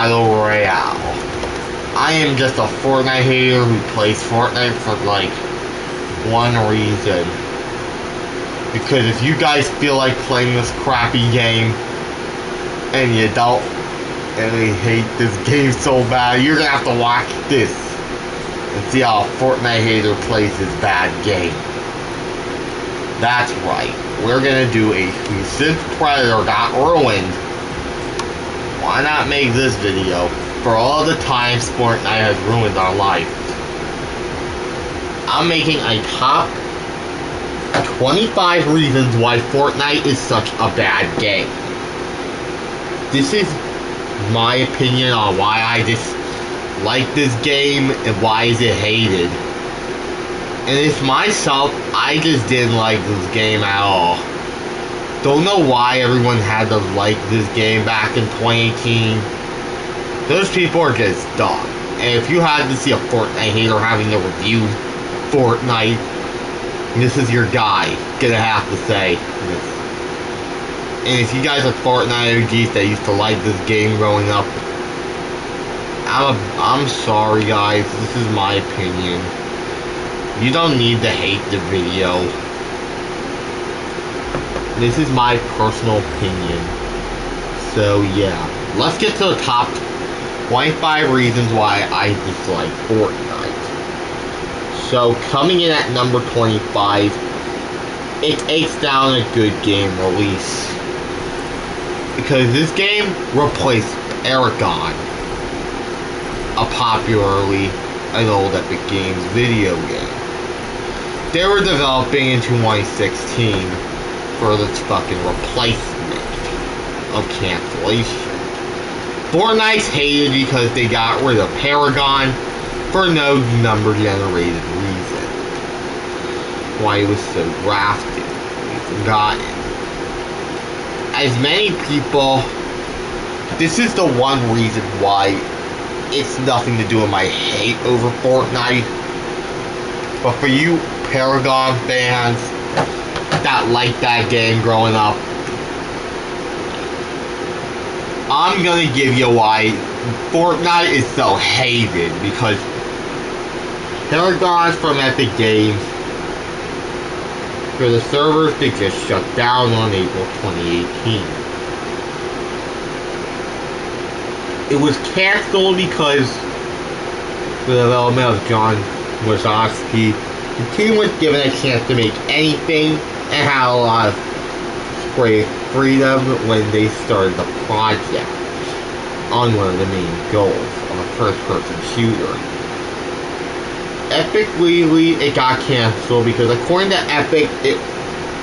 Battle Royale. I am just a Fortnite hater who plays Fortnite for like one reason. Because if you guys feel like playing this crappy game and you don't really hate this game so bad, you're gonna have to watch this and see how a Fortnite hater plays this bad game. That's right, we're gonna do a Since Predator got ruined, why not make this video for all the times Fortnite has ruined our life. I'm making a top 25 reasons why Fortnite is such a bad game. This is my opinion on why I dislike this game and why is it hated. And it's myself, I just didn't like this game at all. Don't know why everyone had to like this game back in 2018. Those people are just dumb. And if you had to see a Fortnite hater having to review Fortnite, this is your guy gonna have to say this. And if you guys are Fortnite OGs that used to like this game growing up, I'm sorry guys, this is my opinion. You don't need to hate the video. This is my personal opinion. So yeah, let's get to the top 25 reasons why I dislike Fortnite. So coming in at number 25, it takes down a good game release. Because this game replaced Paragon, a popularly an old Epic Games video game. They were developing in 2016 for this fucking replacement of cancellation. Fortnite's hated because they got rid of Paragon for no number generated reason. Why it was so drafted, forgotten. As many people, this is the one reason why it's nothing to do with my hate over Fortnite. But for you Paragon fans that liked that game growing up, I'm gonna give you why Fortnite is so hated. Because Paragon from Epic Games, for the servers, they just shut down on April 2018. It was canceled because the development of John Wazowski, the team was given a chance to make anything and had a lot of freedom when they started the project on one of the main goals of a first-person shooter. Epically, it got canceled because according to Epic, it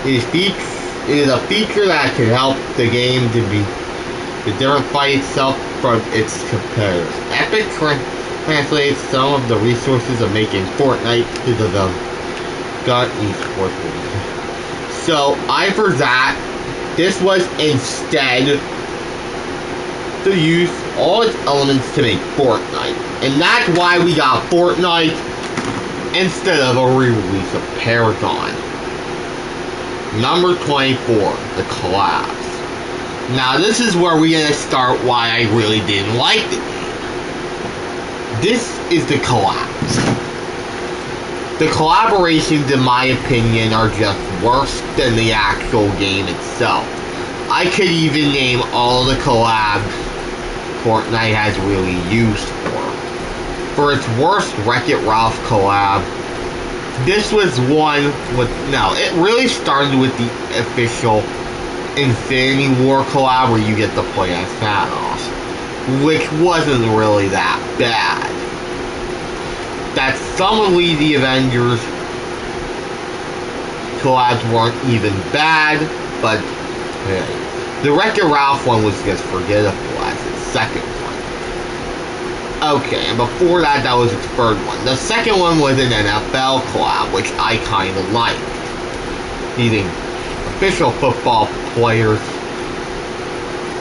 is a feature that can help the game to differentiate itself from its competitors. Epic translates some of the resources of making Fortnite to develop got esports. So for that, this was instead to use all its elements to make Fortnite. And that's why we got Fortnite instead of a re-release of Paragon. Number 24, the collabs. Now this is where we're gonna start why I really didn't like it. This is the collabs. The collaborations, in my opinion, are just worse than the actual game itself. I could even name all the collabs Fortnite has really used for. For its worst, Wreck-It Ralph collab, this was one with, no, it really started with the official Infinity War collab where you get to play as Thanos, which wasn't really that bad. That Summerly the Avengers collabs weren't even bad, but hey, the Wreck-It Ralph one was just forgettable as its second one. Okay, and before that, that was its third one. The second one was an NFL collab, which I kind of liked. Using official football players,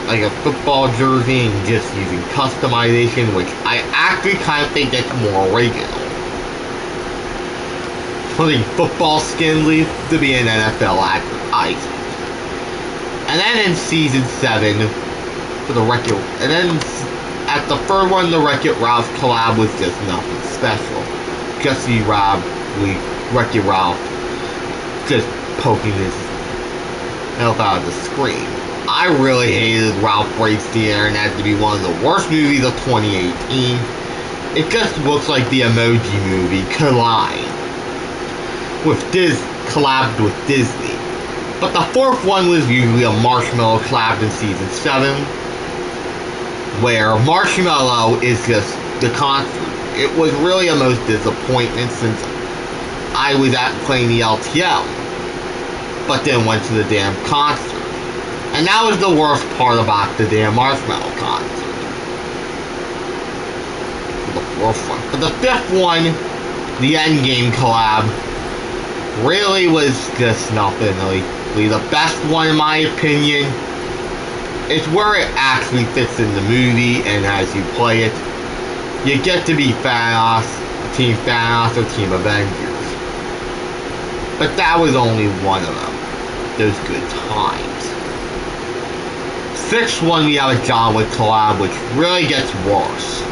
like a football jersey, and just using customization, which I actually kind of think that's more original. Putting football skin leaf to be an NFL advertisement. And then in season 7, for the record, and then At the third one, the Wreck-It Ralph collab was just nothing special. Just see Wreck-It Ralph just poking his health out of the screen. I really hated Ralph Breaks the Internet to be one of the worst movies of 2018. It just looks like the Emoji Movie collide collabed with Disney. But the fourth one was usually a Marshmallow collab in season 7, where Marshmallow is just the concert. It was really a most disappointment since I was at playing the LTM, but then went to the damn concert. And that was the worst part about the damn Marshmallow concert. The fourth one. But the fifth one, the Endgame collab, really was just nothing really. The best one in my opinion. It's where it actually fits in the movie, and as you play it, you get to be Thanos, Team Thanos, or Team Avengers. But that was only one of them. Those good times. Sixth one, we have a John Wick collab, which really gets worse.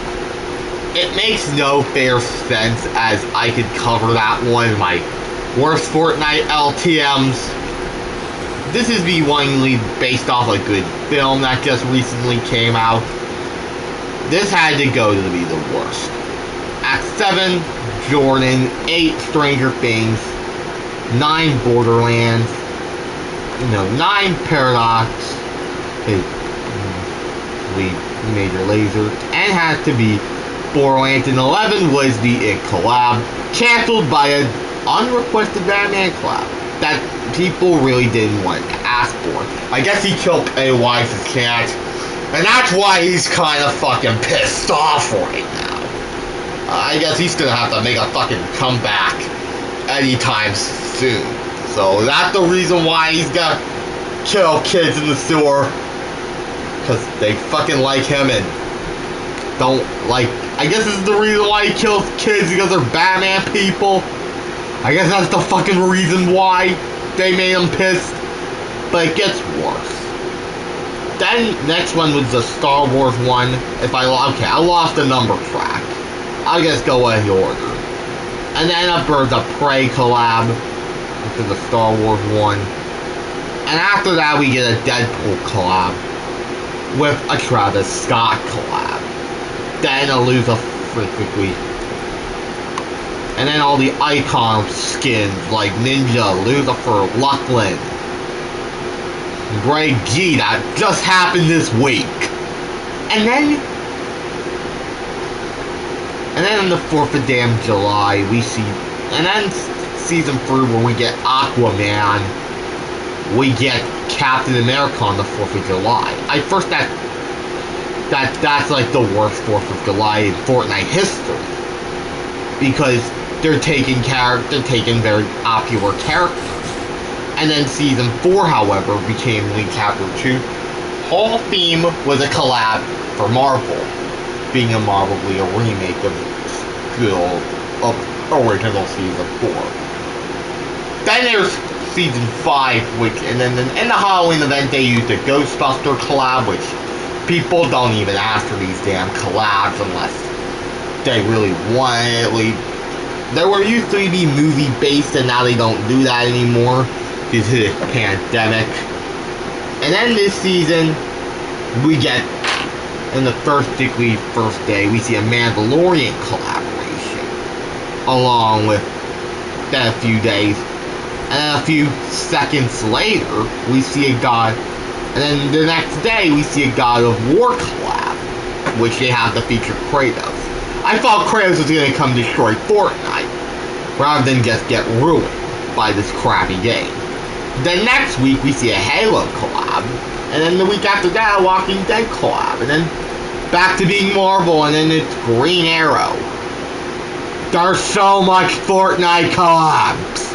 It makes no fair sense, as I could cover that one in my worst Fortnite LTMs. This is the one based off a good film that just recently came out. This had to go to be the worst. At 7, Jordan. 8, Stranger Things. 9, Borderlands. 9, Paradox. His lead Major Lazer. And had to be Borderlands. And 11 was the It collab, canceled by an unrequested Batman collab that people really didn't want to ask for. I guess he killed Pennywise's cat, and that's why he's kind of fucking pissed off right now. I guess he's gonna have to make a fucking comeback anytime soon. So that's the reason why he's gonna kill kids in the sewer, because they fucking like him and don't like. I guess this is the reason why he kills kids, because they're Batman people. I guess that's the fucking reason why they made him pissed. But it gets worse. Then next one was the Star Wars one. I lost the number track. I'll just go in order. And then a Birds of Prey collab, which is the Star Wars one. And after that we get a Deadpool collab with a Travis Scott collab. Then a Lusa freakily. And then all the icon skins like Ninja, Lucifer, Lucklin, Greg G, that just happened this week. And then on the 4th of damn July, we see, and then season 3 where we get Aquaman, we get Captain America on the 4th of July. That's like the worst 4th of July in Fortnite history. Because they're taking very popular characters. And then season 4, however, became League Chapter 2. Whole theme was a collab for Marvel, being a remake of original season 4. Then there's season 5, and then in the Halloween event they used a Ghostbuster collab, which people don't even ask for these damn collabs unless they really want it. They were used to be movie based, and now they don't do that anymore due to the pandemic. And then this season, we get, in the first day, we see a Mandalorian collaboration. Along with, then a few days, and then a few seconds later, we see a God, and then the next day, we see a God of War collab, which they have to feature Kratos. I thought Kratos was going to come destroy Fortnite, rather than just get ruined by this crappy game. Then next week we see a Halo collab, and then the week after that a Walking Dead collab, and then back to being Marvel, and then it's Green Arrow. There's so much Fortnite collabs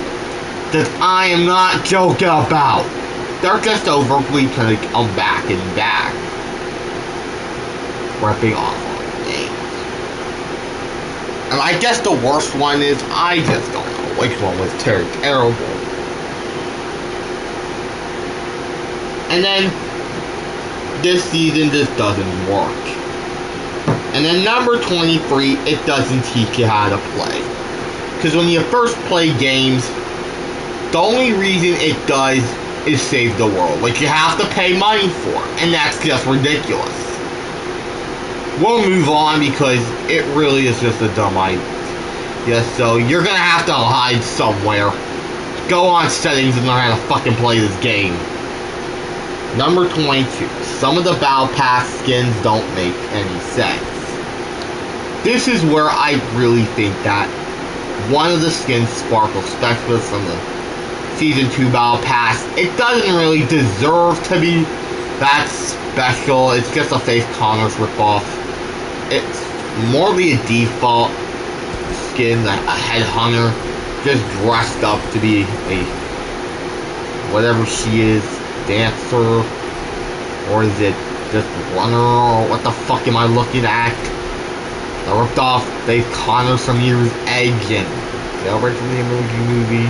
that I am not joking about. They're just overtly trying to come back and back, ripping off on games. And I guess the worst one is, I just don't know which one was terrible. And then, this season just doesn't work. And then number 23, it doesn't teach you how to play. Because when you first play games, the only reason it does is save the world. Like, you have to pay money for it, and that's just ridiculous. We'll move on because it really is just a dumb idea. Yeah, so you're gonna have to hide somewhere. Go on settings and learn how to fucking play this game. Number 22. Some of the Battle Pass skins don't make any sense. This is where I really think that one of the skins, Sparkle Specialist from the Season 2 Battle Pass, it doesn't really deserve to be that special. It's just a Faith Connors ripoff. It's morely a default skin, like a headhunter, just dressed up to be a whatever she is, dancer, or is it just runner, or what the fuck am I looking at? I ripped off Faith Connors from Year's Edge and Jailbreak from the Emoji Movie.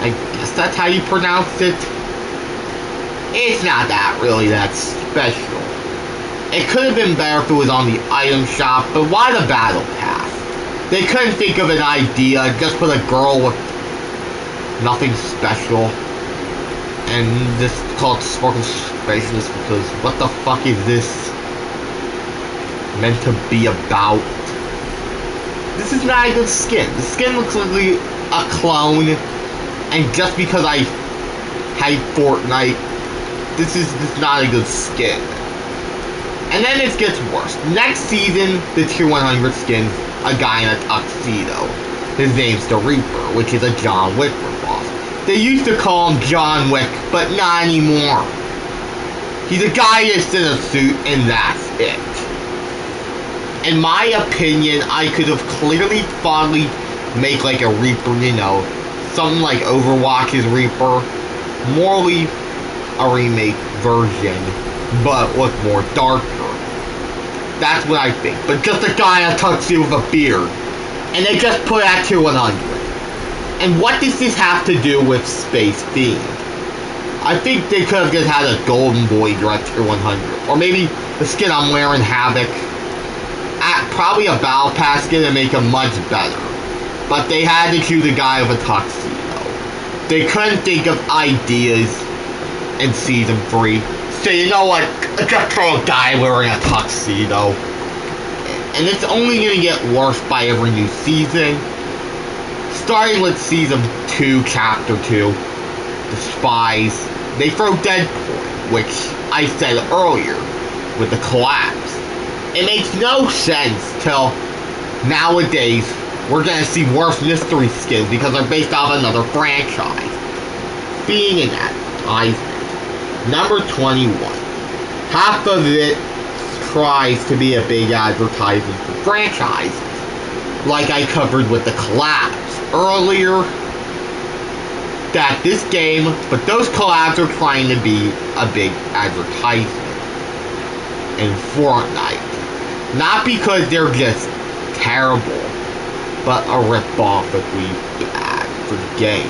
I guess that's how you pronounce it. It's not that really that special. It could have been better if it was on the item shop, but why the Battle Pass? They couldn't think of an idea, just put a girl with nothing special. And this called Sparkle Specialist because what the fuck is this meant to be about? This is not a good skin. The skin looks like a clone, and just because I hate Fortnite, this is not a good skin. And then it gets worse. Next season, the Tier 100 skin's a guy in a tuxedo. His name's the Reaper, which is a John Wick ripoff. They used to call him John Wick, but not anymore. He's a guy that's in a suit, and that's it. In my opinion, I could have clearly finally make like a Reaper, you know, something like Overwatch's Reaper, morely a remake version, but with more darker. That's what I think. But just a guy in a tuxedo with a beard, and they just put that to 100. And what does this have to do with space theme? I think they could have just had a Golden Boy direct to 100, or maybe the skin I'm wearing, Havoc. Probably a Battle Pass skin to make him much better. But they had to choose a guy with a tuxedo. They couldn't think of ideas in Season 3. So you know what? Just throw a guy wearing a tuxedo. And it's only going to get worse by every new season. Starting with Season 2, Chapter 2, The Spies, they throw Deadpool, which I said earlier, with the collapse. It makes no sense till nowadays we're gonna see worse mystery skins because they're based off another franchise. Being an advertisement. Number 21. Half of it tries to be a big advertisement for franchises, like I covered with the collabs earlier. That this game, but those collabs are trying to be a big advertisement in Fortnite. Not because they're just terrible, but a rip-offically bad for the game.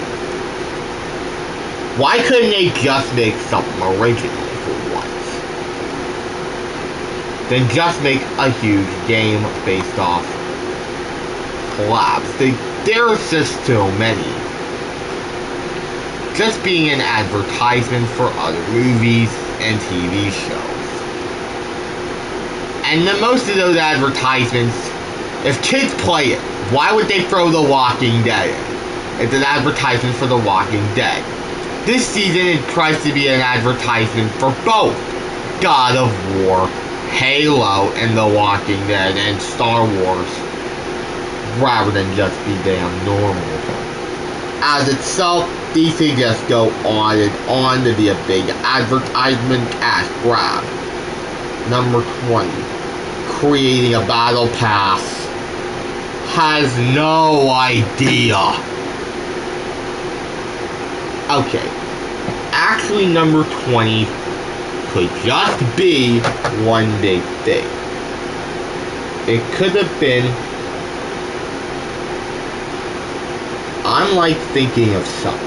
Why couldn't they just make something original for once? Then just make a huge game based off collabs. There's just so many. Just being an advertisement for other movies and TV shows. And then most of those advertisements, if kids play it, why would they throw The Walking Dead in? It's an advertisement for The Walking Dead. This season it tries to be an advertisement for both God of War, Halo, and The Walking Dead, and Star Wars, rather than just be damn normal. As itself, these things just go on and on to be a big advertisement cash grab. Number 20. Creating a battle pass. Has no idea. Okay. Actually, number 20 could just be one big thing. It could have been, I'm like thinking of something,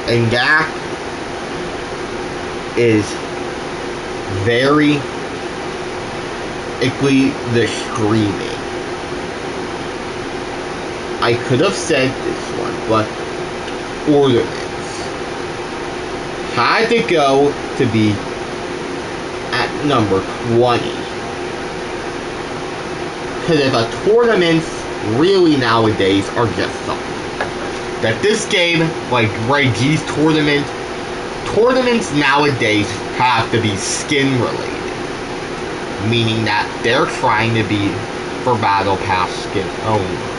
and that is very specifically the screaming. I could have said this one, but ornaments had to go to be at number 20. Because if a tournaments really nowadays are just something that this game, like Reggie's tournaments nowadays have to be skin related, meaning that they're trying to be for Battle Pass skin owners.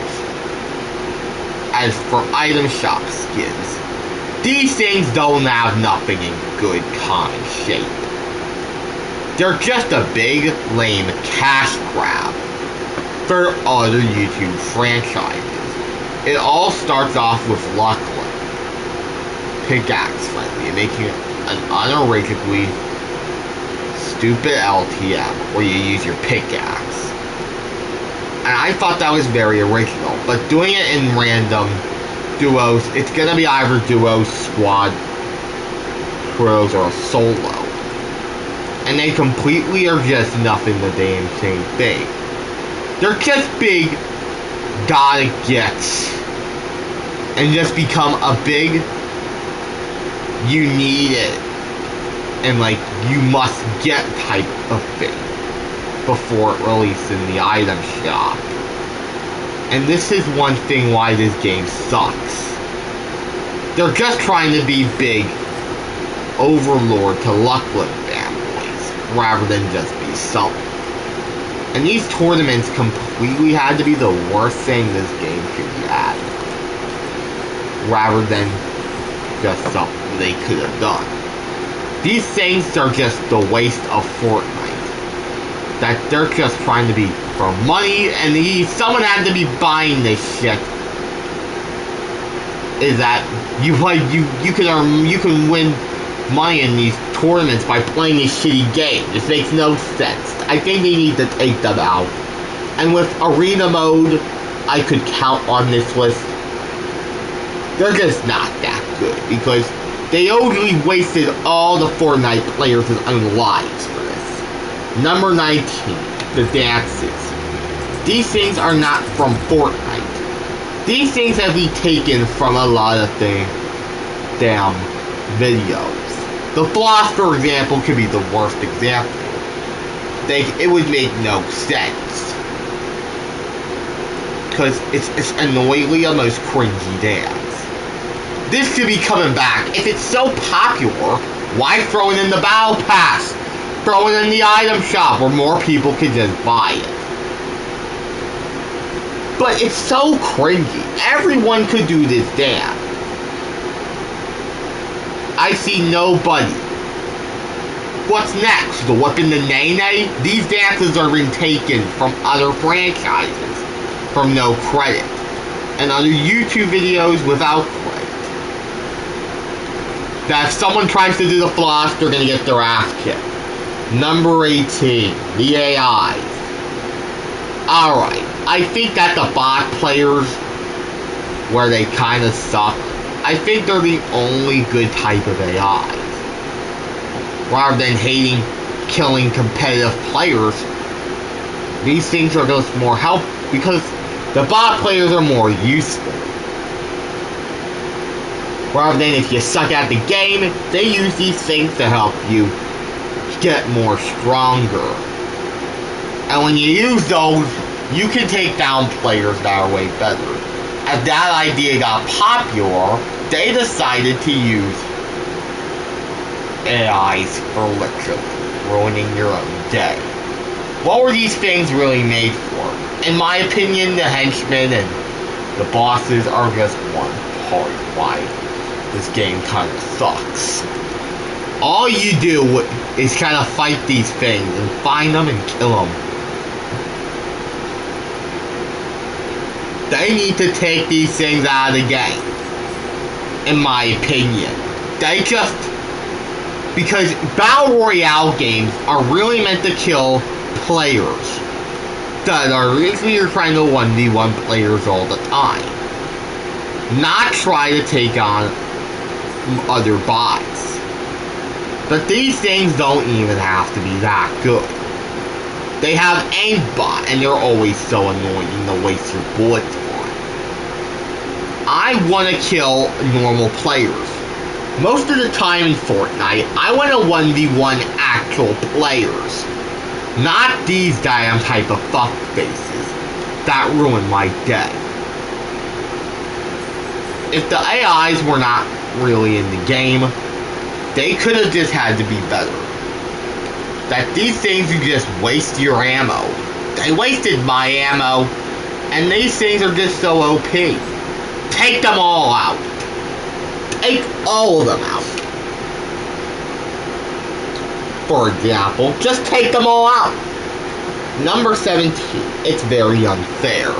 As for item shop skins, these things don't have nothing in good common shape. They're just a big, lame cash grab for other YouTube franchises. It all starts off with Luckland, pickaxe friendly, making it an unoriginally stupid LTM where you use your pickaxe. And I thought that was very original, but doing it in random duos, it's gonna be either duos, squad, pros, or a solo. And they completely are just nothing the damn same thing. They're just big, gotta gets, and just become a big, you need it, and like, you must get type of thing before it releases in the item shop. And this is one thing why this game sucks. They're just trying to be big overlord to Luckland fanboys, rather than just be something. And these tournaments completely had to be the worst thing this game could be at, rather than just something they could have done. These things are just the waste of Fortnite. That they're just trying to be for money, and someone had to be buying this shit. Is that you can win money in these tournaments by playing this shitty game. This makes no sense. I think they need to take them out. And with arena mode, I could count on this list. They're just not that good because they only wasted all the Fortnite players' own lives for this. Number 19, the dances. These things are not from Fortnite. These things have been taken from a lot of damn videos. The floss, for example, could be the worst example. It would make no sense. Because it's annoyingly the most cringy dance. This should be coming back. If it's so popular, why throw it in the Battle Pass? Throw it in the item shop where more people can just buy it. But it's so cringy. Everyone could do this dance. I see nobody. What's next? The Whippin' the Nay-Nay? These dances are being taken from other franchises from no credit. And other YouTube videos without credit. That if someone tries to do the floss, they're gonna get their ass kicked. Number 18, the AIs. Alright, I think that the bot players, where they kind of suck, I think they're the only good type of AIs. Rather than hating, killing competitive players, these things are just more helpful because the bot players are more useful. Rather than if you suck at the game, they use these things to help you get more stronger. And when you use those, you can take down players that are way better. As that idea got popular, they decided to use AIs for literally ruining your own day. What were these things really made for? In my opinion, the henchmen and the bosses are just one part of why this game kind of sucks. All you do is kind of fight these things and find them and kill them. They need to take these things out of the game. In my opinion. They just... Because Battle Royale games are really meant to kill players that are usually trying to 1v1 players all the time. Not try to take on other bots. But these things don't even have to be that good. They have aimbot, and they're always so annoying to waste your bullets on. I want to kill normal players. Most of the time in Fortnite, I want to 1v1 actual players. Not these damn type of fuckfaces that ruin my day. If the AIs were not really in the game, they could have just had to be better. That these things, you just waste your ammo. They wasted my ammo, and these things are just so OP. Take them all out. Take all of them out. For example, just take them all out. Number 17, it's very unfair.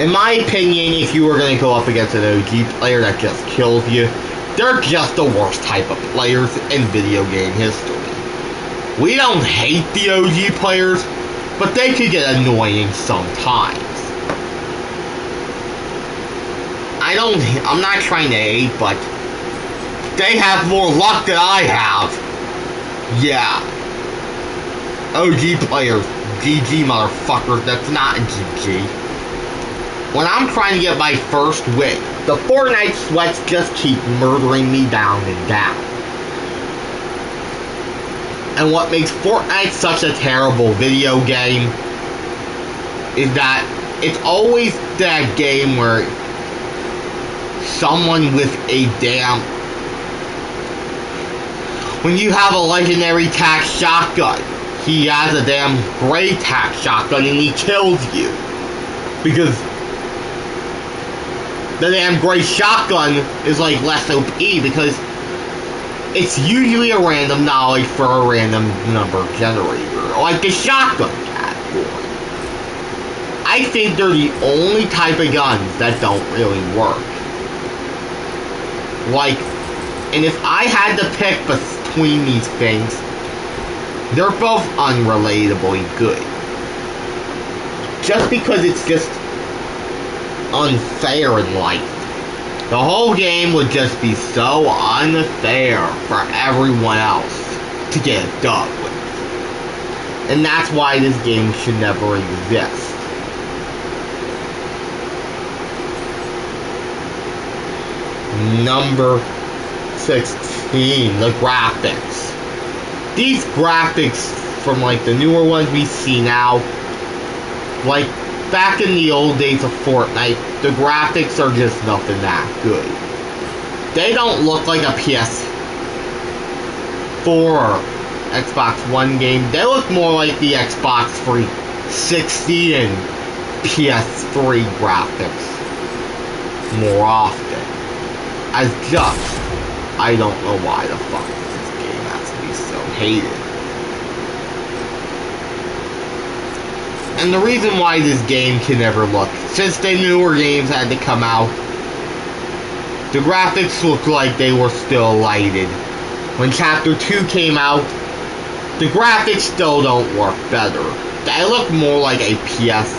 In my opinion, if you were going to go up against an OG player that just kills you, they're just the worst type of players in video game history. We don't hate the OG players, but they could get annoying sometimes. I'm not trying to hate, but they have more luck than I have. Yeah. OG players, GG motherfuckers, that's not a GG. When I'm trying to get my first win, the Fortnite sweats just keep murdering me down and down. And what makes Fortnite such a terrible video game is that it's always that game where someone with a damn... When you have a legendary tac shotgun, he has a damn gray tac shotgun and he kills you. Because the damn gray shotgun is like less OP because it's usually a random knowledge for a random number generator, like the shotgun category. I think they're the only type of guns that don't really work. Like, and if I had to pick between these things, they're both unrelatably good. Just because it's just unfair in life. The whole game would just be so unfair for everyone else to get a dub with. And that's why this game should never exist. Number 16, the graphics. These graphics from like the newer ones we see now, like back in the old days of Fortnite, the graphics are just nothing that good. They don't look like a PS4 or Xbox One game. They look more like the Xbox 360 and PS3 graphics more often. I don't know why the fuck this game has to be so hated. And the reason why this game can never look, since the newer games had to come out, the graphics look like they were still lighted. When Chapter 2 came out, the graphics still don't work better. They look more like a PS.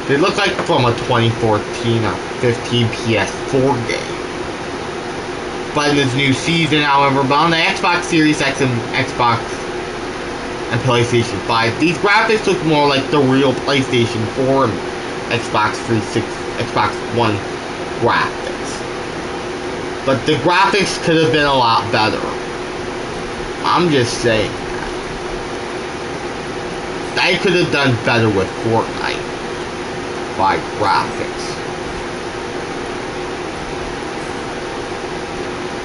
They look like from a 2014 or 15 PS4 game. But in this new season, however, but on the Xbox Series X and Xbox and PlayStation 5, these graphics look more like the real PlayStation 4 and Xbox 360, Xbox One graphics. But the graphics could have been a lot better. I'm just saying that. They could have done better with Fortnite by graphics.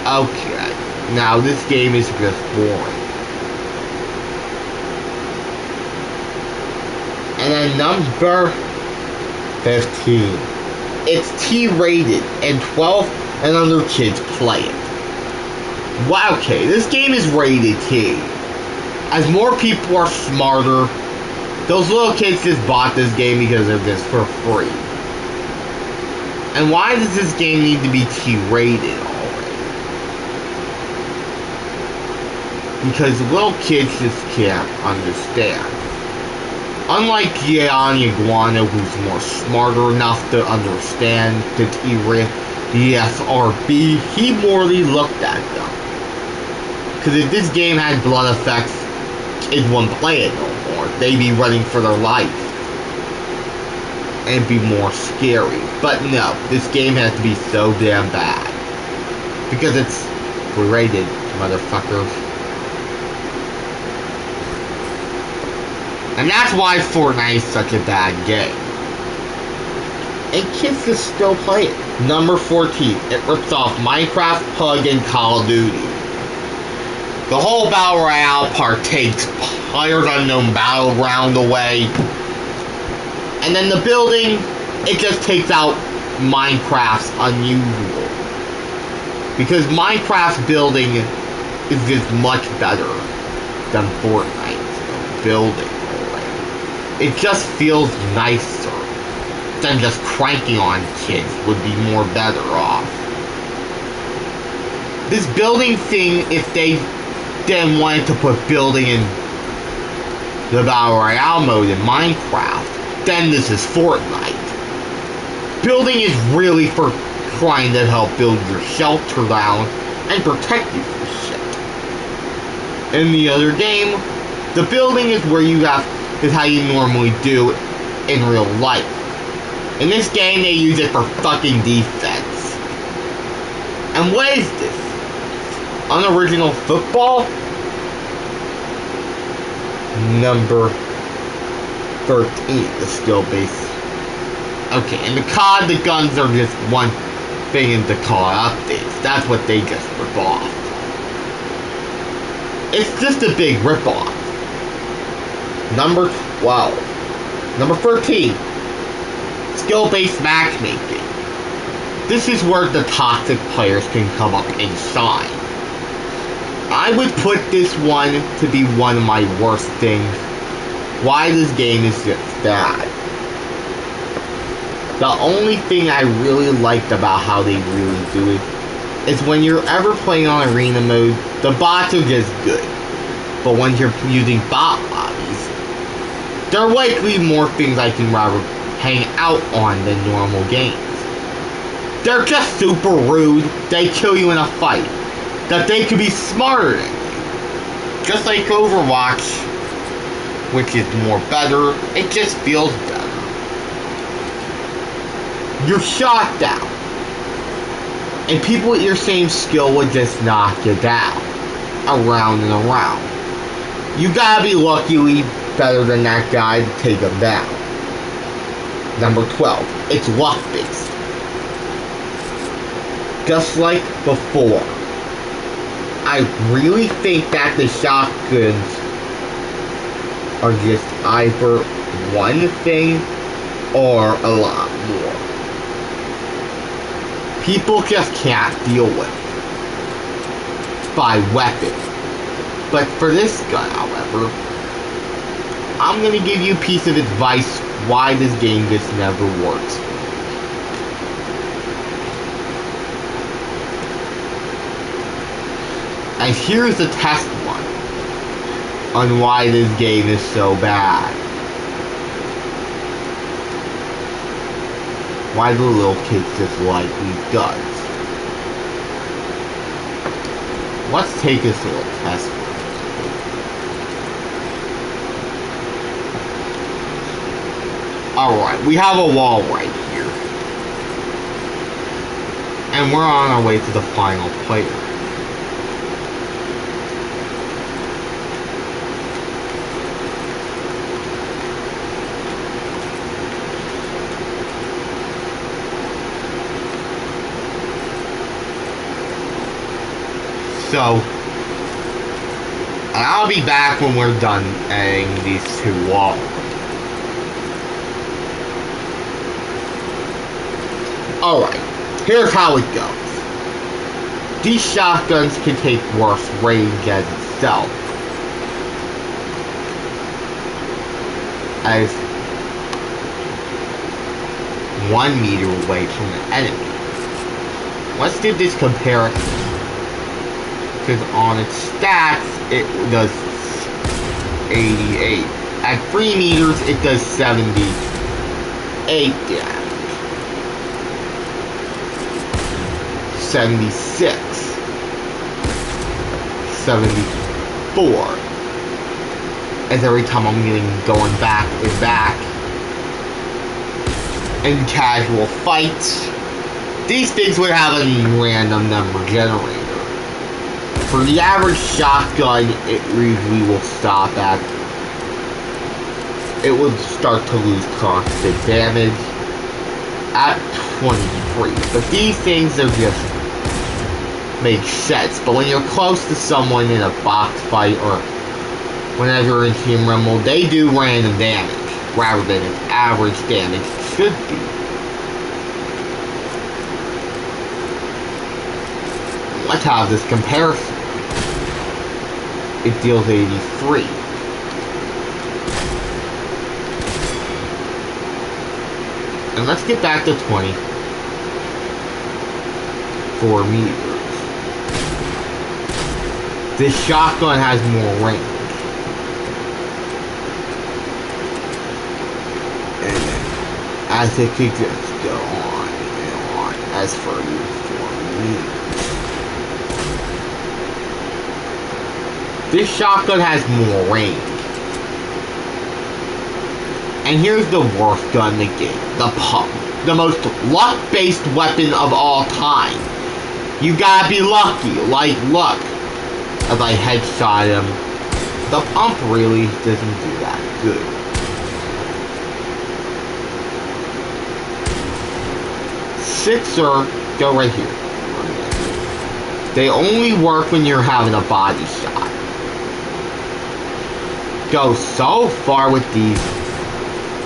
Okay, now this game is just boring. And then number 15. It's T-rated and 12 and under kids play it. Wow, okay, this game is rated T. As more people are smarter, those little kids just bought this game because of this for free. And why does this game need to be T-rated already? Because little kids just can't understand. Unlike Gianni Iguana, who's more smarter enough to understand the SRB, he morally looked at them. Because if this game had blood effects, it wouldn't play it no more. They'd be running for their life. And be more scary. But no, this game has to be so damn bad. Because it's rated, motherfuckers. And that's why Fortnite is such a bad game. And kids can still play it. Number 14, it rips off Minecraft, Pug, and Call of Duty. The whole Battle Royale part takes PlayerUnknown Battleground away. And then the building, it just takes out Minecraft's unusual. Because Minecraft's building is just much better than Fortnite's building. It just feels nicer than just cranking on kids would be more better off. This building thing, if they then wanted to put building in the Battle Royale mode in Minecraft, then this is Fortnite. Building is really for trying to help build your shelter down and protect you from shit. In the other game, the building is where you have is how you normally do in real life. In this game, they use it for fucking defense. And what is this? Unoriginal football? Number 13, the skill base. Okay, in the COD, the guns are just one thing in the COD updates. That's what they just rip off. It's just a big rip off. Number 12. Number 13. Skill-based matchmaking. This is where the toxic players can come up and shine. I would put this one to be one of my worst things. Why this game is just bad. The only thing I really liked about how they really do it is when you're ever playing on arena mode, the bots are just good. But when you're using bot lobbies, there are likely more things I can rather hang out on than normal games. They're just super rude. They kill you in a fight. That they could be smarter than you. Just like Overwatch, which is more better, it just feels better. You're shot down. And people with your same skill would just knock you down. Around and around. You gotta be luckily better than that guy to take him down. Number 12. It's luck-based. Just like before. I really think that the shotguns are just either one thing or a lot more. People just can't deal with it by weapons. But for this gun, however, I'm going to give you a piece of advice why this game just never works. And here's a test one on why this game is so bad. Why the little kids just like these guns. Let's take this little test. Alright, we have a wall right here. And we're on our way to the final player. So, I'll be back when we're done adding these two walls. Alright, here's how it goes. These shotguns can take worse range as itself. As 1 meter away from the enemy. Let's do this comparison. Because on its stats, it does 88. At 3 meters, it does 78 damage. 76. 74. as every time I'm going back and back in casual fights. These things would have a random number generator. For the average shotgun, it usually will stop at, it would start to lose constant damage at 23. But these things are just make sense. But when you're close to someone in a box fight or whenever you're in Team Rumble, they do random damage rather than its average damage should be. Let's have this comparison. It deals 83. And let's get back to 24 meters. This shotgun has more range. And as it could just go on and on as for 4 meters. This shotgun has more range. And here's the worst gun in the game, the pump. The most luck-based weapon of all time. You gotta be lucky, like luck. As I headshot him, the pump really doesn't do that good. Sixer, go right here. They only work when you're having a body shot. Go so far with these,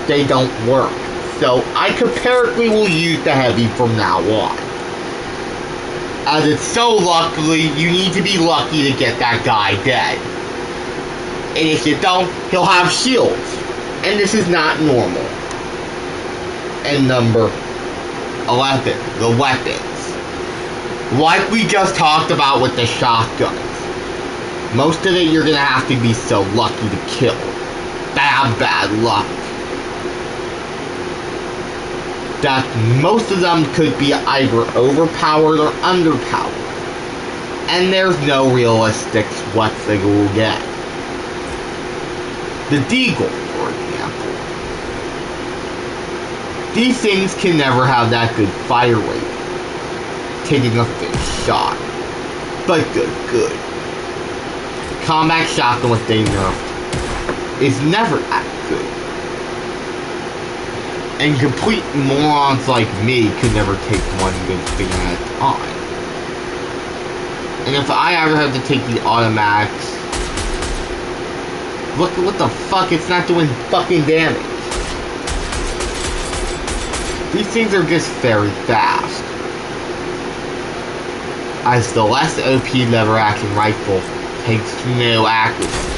they don't work. So I comparatively will use the heavy from now on. As it's so luckily, you need to be lucky to get that guy dead. And if you don't, he'll have shields. And this is not normal. And number 11, the weapons. Like we just talked about with the shotguns. Most of it you're gonna have to be so lucky to kill. Bad luck. That most of them could be either overpowered or underpowered. And there's no realistics what they will get. The Deagle, for example. These things can never have that good fire rate. Taking a face shot. But good. Combat shotgun with they nerfed is never that good. And complete morons like me could never take one good thing at a time. And if I ever have to take the automatics, look what the fuck, it's not doing fucking damage. These things are just very fast. As the less OP lever action rifle takes no accuracy.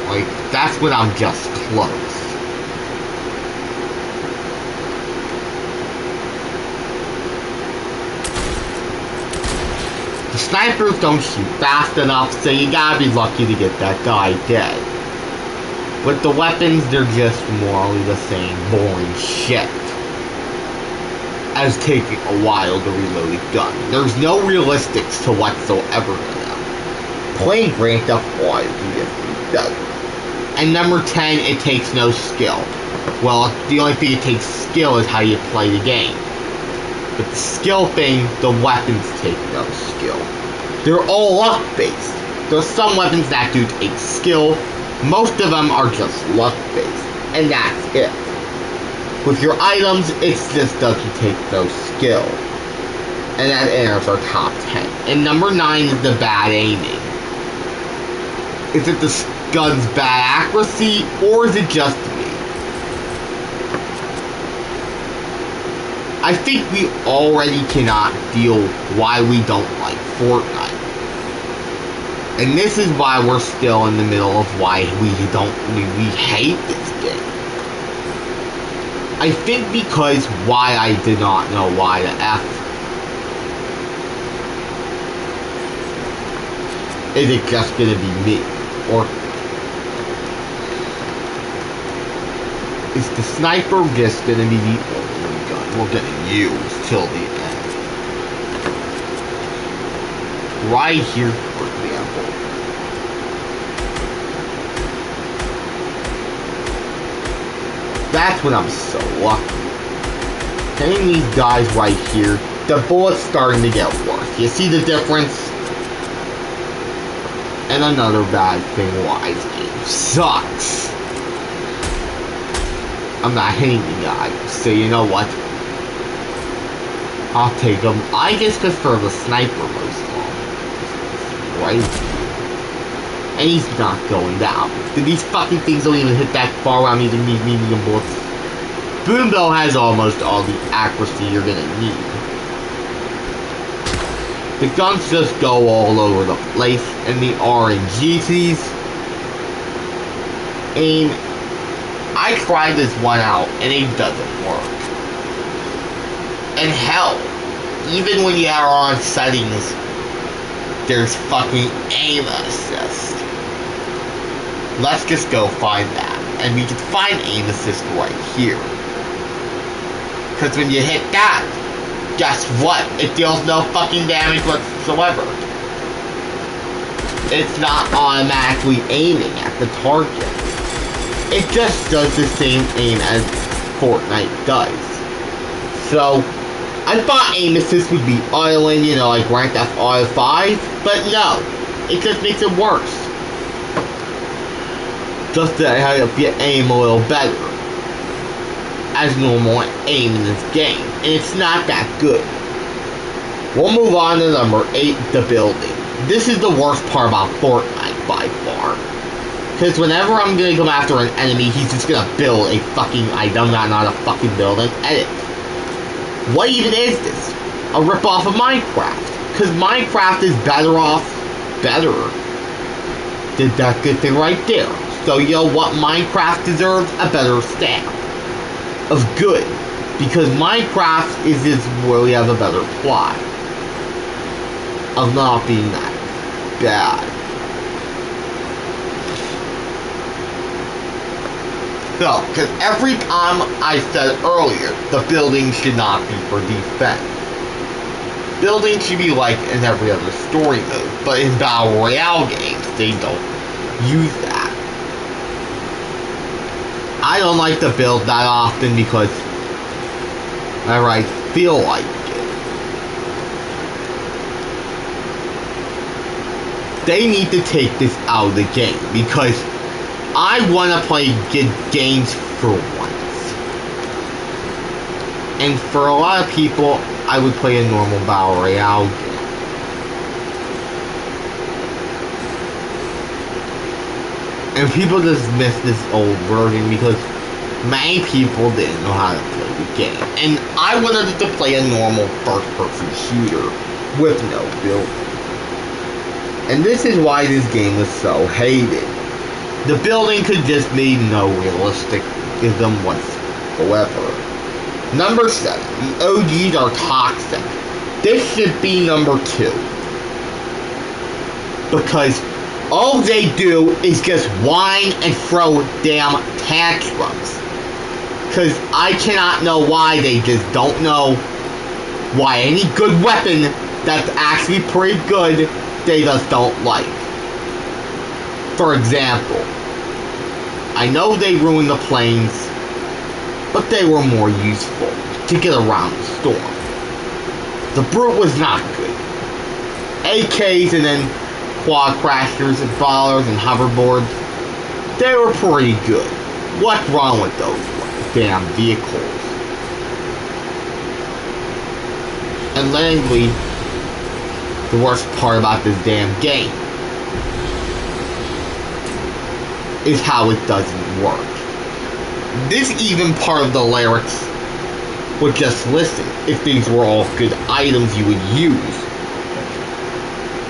Like, that's when I'm just close. The snipers don't shoot fast enough, so you gotta be lucky to get that guy dead. With the weapons, they're just morally the same boring shit as taking a while to reload a gun. There's no realistics to whatsoever in them. Playing Grand Theft Auto does. And number 10, it takes no skill. Well, the only thing it takes skill is how you play the game. But the skill thing, the weapons take no skill. They're all luck-based. There's some weapons that do take skill. Most of them are just luck-based. And that's it. With your items, it just doesn't take no skill. And that enters our top 10. And number 9 is the bad aiming. Is it the gun's bad accuracy, or is it just me? I think we already cannot deal why we don't like Fortnite. And this is why we're still in the middle of why we hate this game. I think because why I did not know why the F. Is it just gonna be me? Or is the sniper just gonna be the only gun we're gonna use till the end? Right here, for example. that's when I'm so lucky. Hitting these guys right here, the bullet's starting to get worse. You see the difference? And another bad thing why this game sucks. I'm not hitting the guy, so you know what? I'll take him. I just prefer the sniper most long. Right? And he's not going down. These fucking things don't even hit that far when I'm using these medium bullets. Boom Bow has almost all the accuracy you're gonna need. The guns just go all over the place, and the RNGs. And I tried this one out, and it doesn't work. And hell, even when you are on settings, there's fucking aim assist. Let's just go find that. And we can find aim assist right here. Because when you hit that, guess what? It deals no fucking damage whatsoever. It's not automatically aiming at the target. It just does the same aim as Fortnite does. So, I thought aim assist would be auto-aim, you know, like Grand Theft Auto 5, but no. It just makes it worse. Just to help you aim a little better as normal aim in this game, and it's not that good. We'll move on to number 8, the building. This is the worst part about Fortnite by far. Because whenever I'm gonna come after an enemy, he's just gonna build a fucking item, not a fucking building. Edit. What even is this? A ripoff of Minecraft. Because Minecraft is better. Did that good thing right there. So you know what? Minecraft deserves a better stamp of good. Because Minecraft is just where we have a better plot of not being that bad. So, because every time I said earlier, the building should not be for defense. Building should be like in every other story mode, but in Battle Royale games, they don't use that. I don't like to build that often because I feel like it. They need to take this out of the game because I want to play good games for once. And for a lot of people, I would play a normal Battle Royale game. And people just miss this old version because many people didn't know how to play the game. And I wanted to play a normal first-person shooter with no building. And this is why this game is so hated. The building could just be no realistic-ism whatsoever. Number 7. The OGs are toxic. This should be number 2. Because all they do is just whine and throw damn tantrums. Because I cannot know why they just don't know why any good weapon that's actually pretty good, they just don't like. For example, I know they ruined the planes, but they were more useful to get around the storm. The Brute was not good. AKs and then quad crashers and ballers and hoverboards, they were pretty good. What's wrong with those damn vehicles? And lastly, the worst part about this damn game is how it doesn't work. This even part of the lyrics would just listen if these were all good items you would use.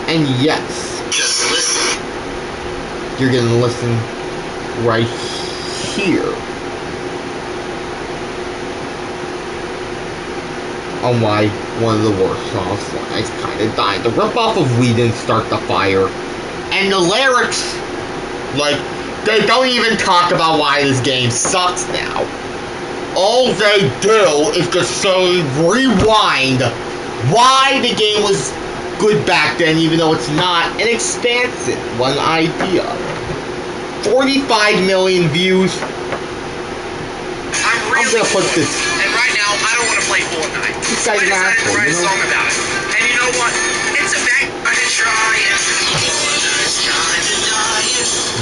And yes, just listen. You're gonna listen right here on why one of the worst songs Fortnite's kinda died. The ripoff of We Didn't Start the Fire. And the lyrics, they don't even talk about why this game sucks now. All they do is just say, rewind why the game was good back then, even though it's not, and expansive. One idea. 45 million views. gonna put this. And right now, I don't want to play Fortnite. This So I guy's an decided to asshole, write a you know? song about it. And you know what? It's a back. I can try it.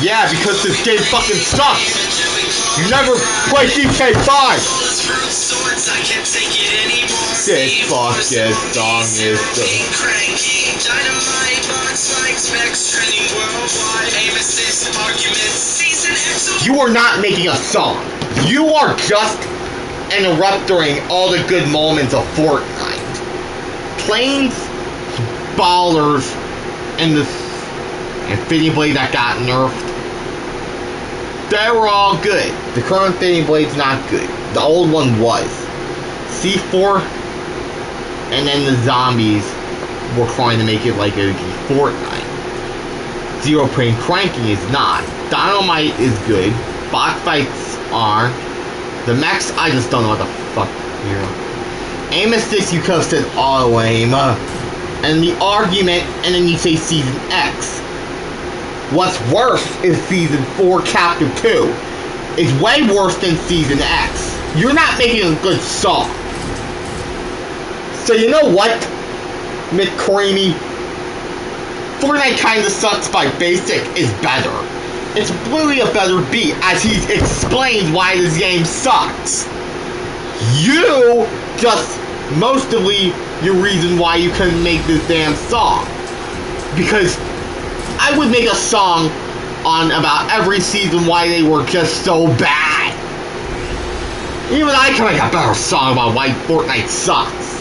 Yeah, because this game fucking sucks. You never play GTA 5. This fucking song is the. You are not making a song. You are just interrupting all the good moments of Fortnite. Planes, ballers, and the Infinity Blade that got nerfed. They were all good. The current Infinity Blade's not good. The old one was. C4, and then the zombies were trying to make it like OG Fortnite. Zero Point Cranking is not. Dynamite is good. Box fights are. The mechs, I just don't know what the fuck here. Aim assist, you could have said auto aim. And the argument, and then you say Season X. What's worse is Season 4 Chapter 2. It's way worse than Season X. You're not making a good song. So you know what, McCreamy? Fortnite Kinda Sucks by Basic is better. It's really a better beat, as he explains why this game sucks. You just, mostly, your reason why you couldn't make this damn song. Because I would make a song on about every season why they were just so bad. Even I can make a better song about why Fortnite sucks.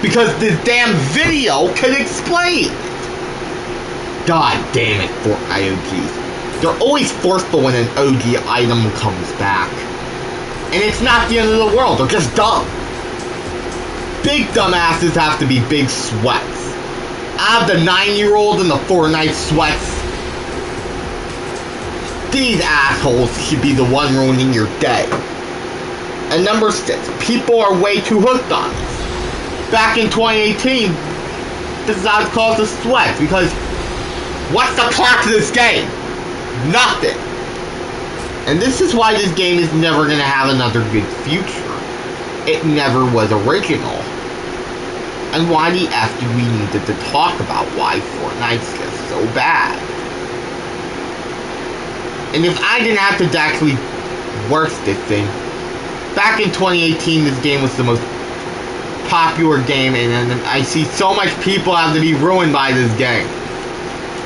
Because this damn video can explain it. God damn it, Fortnite OGs. They're always forceful when an OG item comes back. And it's not the end of the world, they're just dumb. Big dumbasses have to be big sweats. I have the 9-year-old in the Fortnite sweats. These assholes should be the one ruining your day. And number 6, people are way too hooked on this. Back in 2018, this is how it caused the sweat, because what's the plot to this game? Nothing. And this is why this game is never going to have another good future. It never was original. And why the F do we need to talk about why Fortnite's just so bad? And if I didn't have to actually work this thing, back in 2018 this game was the most popular game, and I see so much people have to be ruined by this game.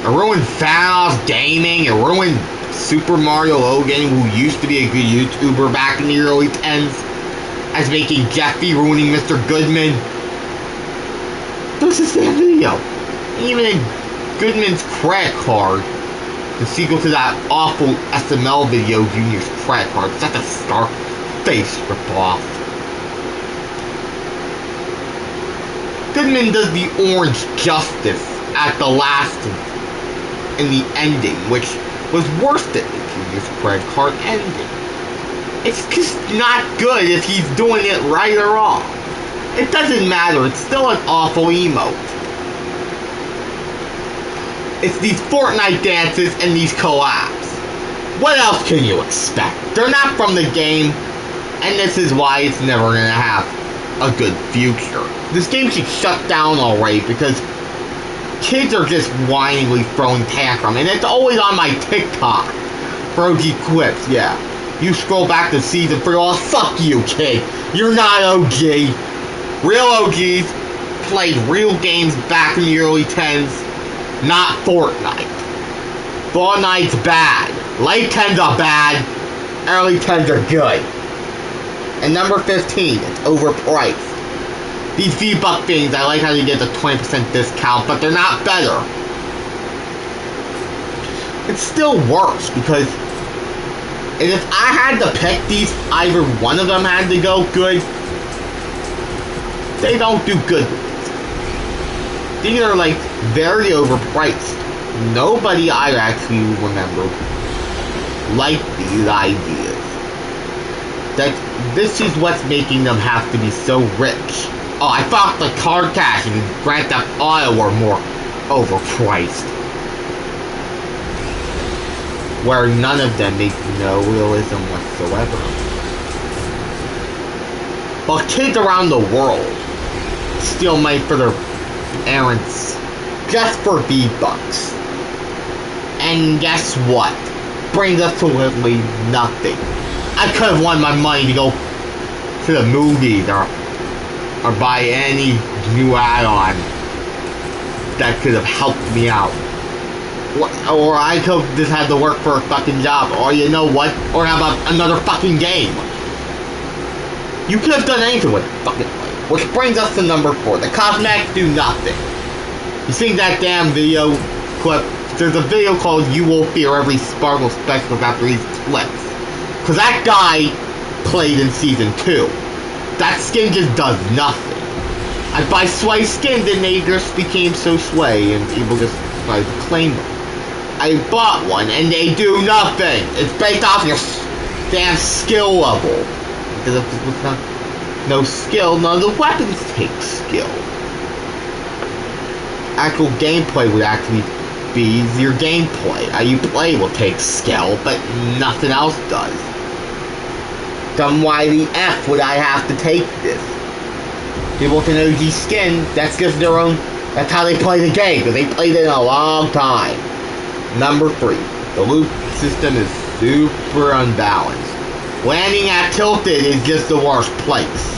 It ruined Thanos Gaming, it ruined Super Mario Logan, who used to be a good YouTuber back in the early 10s, as making Jeffy ruining Mr. Goodman. There's this damn video. Even in Goodman's credit card, the sequel to that awful SML video, Junior's credit card, it's such a stark face ripoff. Goodman does the orange justice at the last in the ending, which was worse than the Junior's credit card ending. It's just not good if he's doing it right or wrong. It doesn't matter, it's still an awful emote. It's these Fortnite dances and these collabs. What else can you expect? They're not from the game, and this is why it's never gonna have a good future. This game should shut down already, because kids are just whiningly throwing tantrum, and it's always on my TikTok for OG clips. Yeah, you scroll back to season 3, oh fuck you, kid, you're not OG. Real OGs played real games back in the early 10s, not Fortnite. Fortnite's bad. Late 10s are bad, early 10s are good. And number 15, it's overpriced. These V-Buck things, I like how you get the 20% discount, but they're not better. It's still worse, because if I had to pick these, either one of them had to go good. They don't do good. These are like very overpriced. Nobody I actually remember liked these ideas. That this is what's making them have to be so rich. Oh, I thought the card cash and Grand Theft Auto were more overpriced. Where none of them make no realism whatsoever. While kids around the world steal money for their parents just for V-Bucks. And guess what? Brings us to literally nothing. I could have won my money to go to the movies or buy any new add-on that could have helped me out. Or I could have just had to work for a fucking job. Or you know what? Or how about another fucking game? You could have done anything with it fucking money. Which brings us to number 4. The cosmetics do nothing. You see that damn video clip? There's a video called "You Will Fear Every Sparkle Specialist After These Clips." Cause that guy played in season 2. That skin just does nothing. I buy sway skins and they just became so sway and people just tried to claim them. I bought one and they do nothing. It's based off your damn skill level. Because if it's not no skill, none of the weapons take skill. Actual gameplay would actually be your gameplay. How you play will take skill, but nothing else does. Then why the F would I have to take this? People with an OG skin, that's just their own, that's how they play the game, because they played it in a long time. Number 3, the loot system is super unbalanced. Landing at Tilted is just the worst place.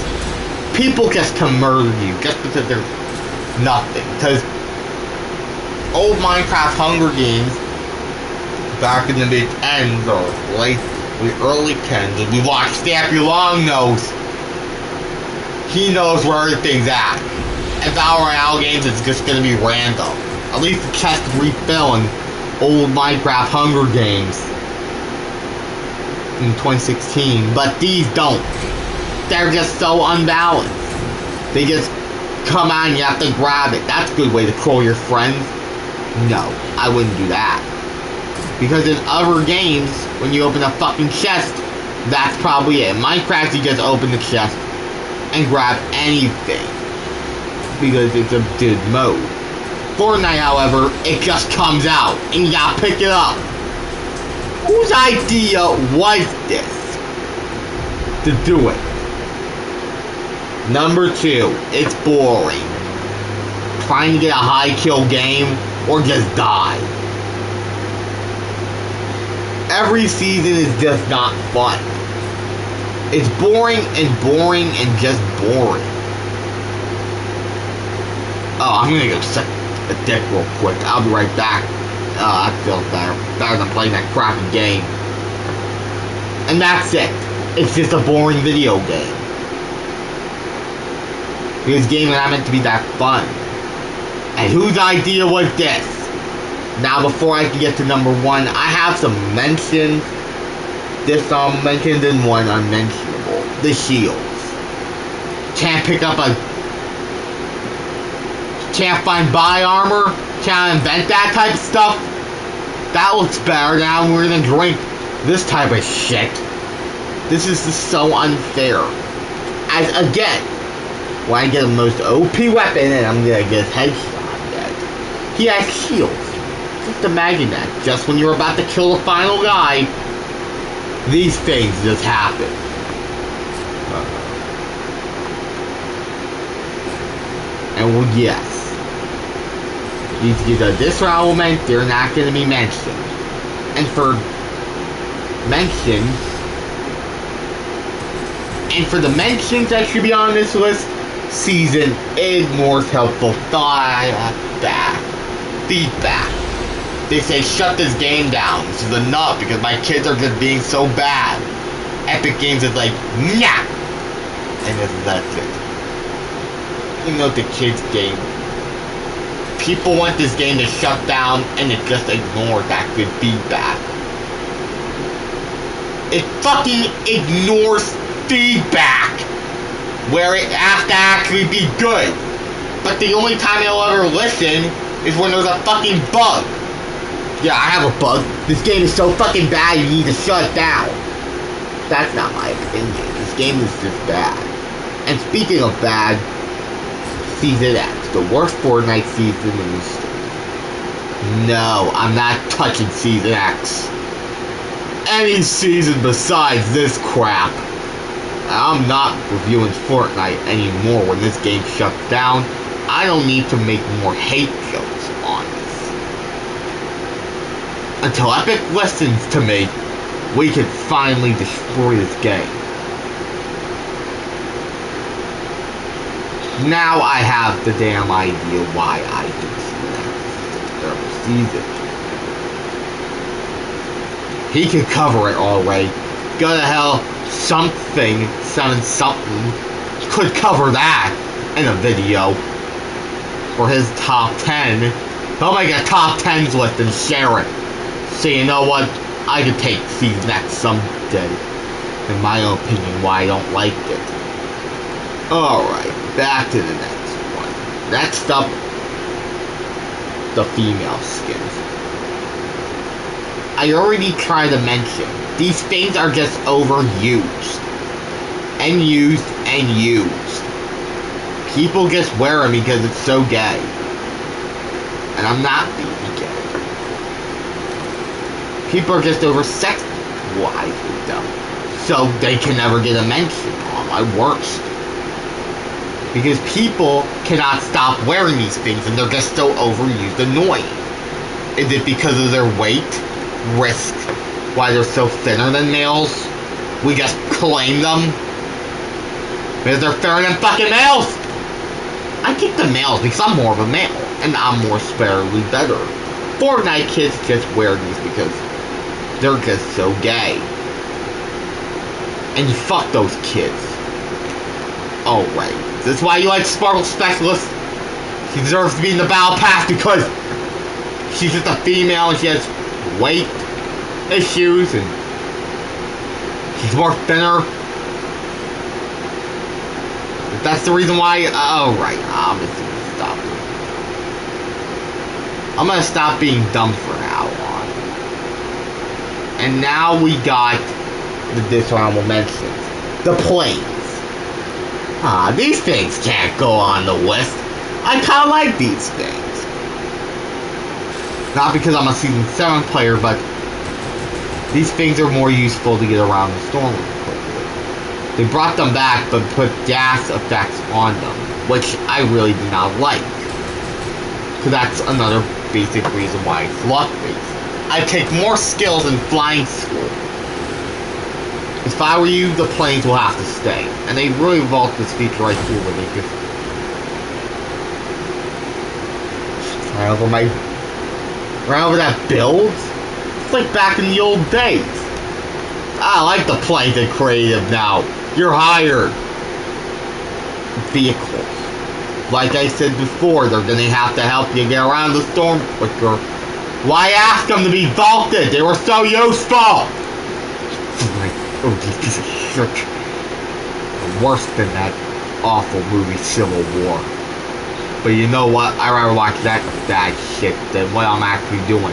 People just can murder you just because there's nothing. Because old Minecraft Hunger Games, back in the mid-10s or the early 10s, if you watch Stampy Longnose, he knows where everything's at. And Battle Royale games, it's just gonna be random. At least the chests refill in old Minecraft Hunger Games in 2016, but these don't. They're just so unbalanced. They just come on, you have to grab it. That's a good way to troll your friends. No, I wouldn't do that. Because in other games, when you open a fucking chest, that's probably it. In Minecraft, you just open the chest and grab anything. Because it's a good mode. Fortnite, however, it just comes out and you gotta pick it up. Whose idea was this to do it? Number 2, it's boring. Trying to get a high kill game or just die. Every season is just not fun. It's boring and just boring. Oh, I'm gonna go suck a dick real quick. I'll be right back. I feel better than playing that crappy game. And that's it. It's just a boring video game. This game is not meant to be that fun. And whose idea was this? Now, before I can get to number 1, I have some mentions. This mentioned in one unmentionable. The shields. Can't pick up a... Can't find buy armor. Can't invent that type of stuff. That looks better. Now we're gonna drink this type of shit. This is just so unfair. As again, when I get the most OP weapon and I'm gonna get his headshot dead. He has shields. Just imagine that. Just when you're about to kill the final guy, these things just happen. And well, yes. These are disavowalment, they're not going to be mentioned. And for mentions, that should be on this list, season ignores helpful feedback. They say, shut this game down. This is enough because my kids are just being so bad. Epic Games is like, nah! And that's it. You know, the kids' game. People want this game to shut down and it just ignores that good feedback. It fucking ignores feedback where it has to actually be good. But the only time it'll ever listen is when there's a fucking bug. Yeah, I have a bug. This game is so fucking bad you need to shut it down. That's not my opinion. This game is just bad. And speaking of bad, Season X, the worst Fortnite season in history. No, I'm not touching Season X. Any season besides this crap. I'm not reviewing Fortnite anymore when this game shuts down. I don't need to make more hate jokes on this. Until Epic listens to me, we can finally destroy this game. Now I have the damn idea why I did this season. He could cover it already. Go to hell, something could cover that in a video for his top 10. He'll make a top 10s list and share it. So you know what? I could take season X someday. In my own opinion, why I don't like it. Alright, back to the next one. Next up, the female skins. I already tried to mention, these things are just overused. And used and used. People just wear them because it's so gay. And I'm not being gay. People are just over-sexualized with them. So they can never get a mention on my worst. Because people cannot stop wearing these things and they're just so overused annoying. Is it because of their weight? Risk? Why they're so thinner than males? We just claim them? Because they're thinner than fucking males! I pick the males because I'm more of a male. And I'm more sparely better. Fortnite kids just wear these because they're just so gay. And fuck those kids. Oh, right. That's why you like Sparkle Specialist. She deserves to be in the Battle Pass because she's just a female and she has weight issues and she's more thinner. If that's the reason why. Oh, right. I'm just gonna stop. I'm gonna stop being dumb for now on. And now we got the dishonorable mentions. The planes. These things can't go on the list. I kinda like these things. Not because I'm a Season 7 player, but these things are more useful to get around the storm quickly. They brought them back, but put gas effects on them, which I really do not like. So that's another basic reason why it's luck-based. I take more skills in flying school. If I were you, the planes will have to stay. And they really vault this feature right here where they just right over that build. It's like back in the old days. I like the planes in creative now. You're hired. Vehicles. Like I said before, they're gonna have to help you get around the storm quicker. Why ask them to be vaulted? They were so useful! Oh, this piece of shit. Worse than that awful movie Civil War. But you know what? I'd rather watch that bad shit than what I'm actually doing.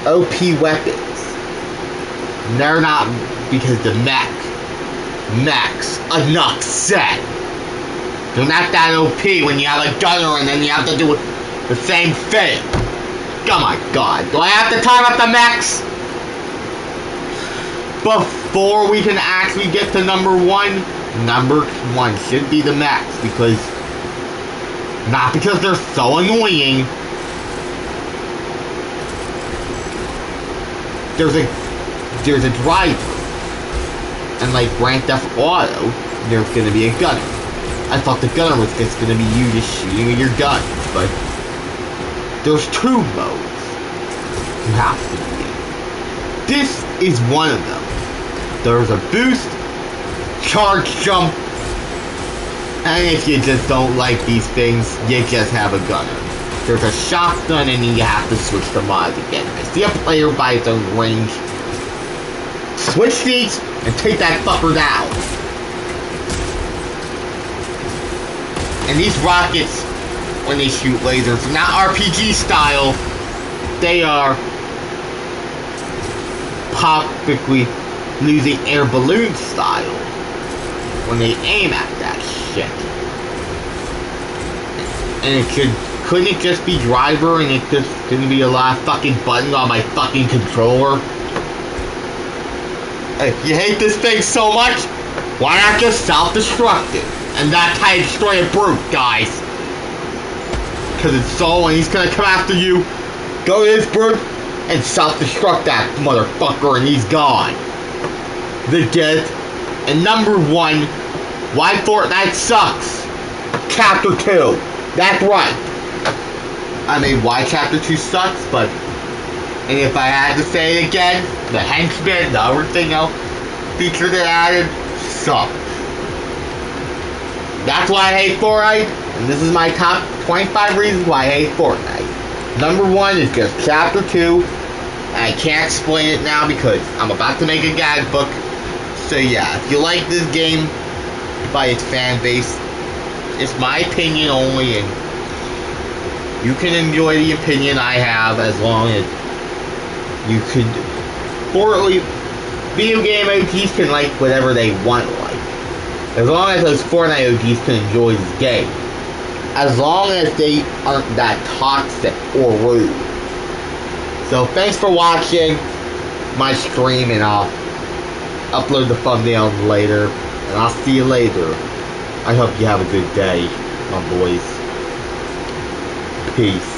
OP weapons. They're not because the mechs. Enough said. They're not that OP when you have a gunner and then you have to do the same thing. Oh my god. Do I have to time up the mechs? Before we can actually get to number one should be the mechs because not because they're so annoying. There's a driver, and like Grand Theft Auto, there's gonna be a gunner. I thought the gunner was just gonna be you just shooting with your gun, but there's two modes you have to be. This is one of them. There's a boost, charge jump, and if you just don't like these things, you just have a gunner. There's a shotgun and then you have to switch the mods again. I see a player by its own range. Switch these and take that fucker down. And these rockets, when they shoot lasers, are not RPG style. They are perfectly losing air balloon style when they aim at that shit. And couldn't it just be driver and it just couldn't be a lot of fucking buttons on my fucking controller? If you hate this thing so much, why not just self-destruct it? And that's how you destroy a brute, guys. Because it's so, and he's gonna come after you. Go to this brute and self-destruct that motherfucker, and he's gone. The death. And number 1, why Fortnite sucks. Chapter 2. That's right. I mean, why Chapter 2 sucks, but... And if I had to say it again, the henchman, the everything else feature they added, sucked. That's why I hate Fortnite, and this is my top 25 reasons why I hate Fortnite. Number 1 is just Chapter 2, and I can't explain it now because I'm about to make a gag book. So yeah, if you like this game by its fan base, it's my opinion only, and you can enjoy the opinion I have as long as you could, video game OGs can like whatever they want to like. As long as those Fortnite OGs can enjoy this game. As long as they aren't that toxic or rude. So thanks for watching my stream, and I'll upload the thumbnail later. And I'll see you later. I hope you have a good day, my boys. Peace.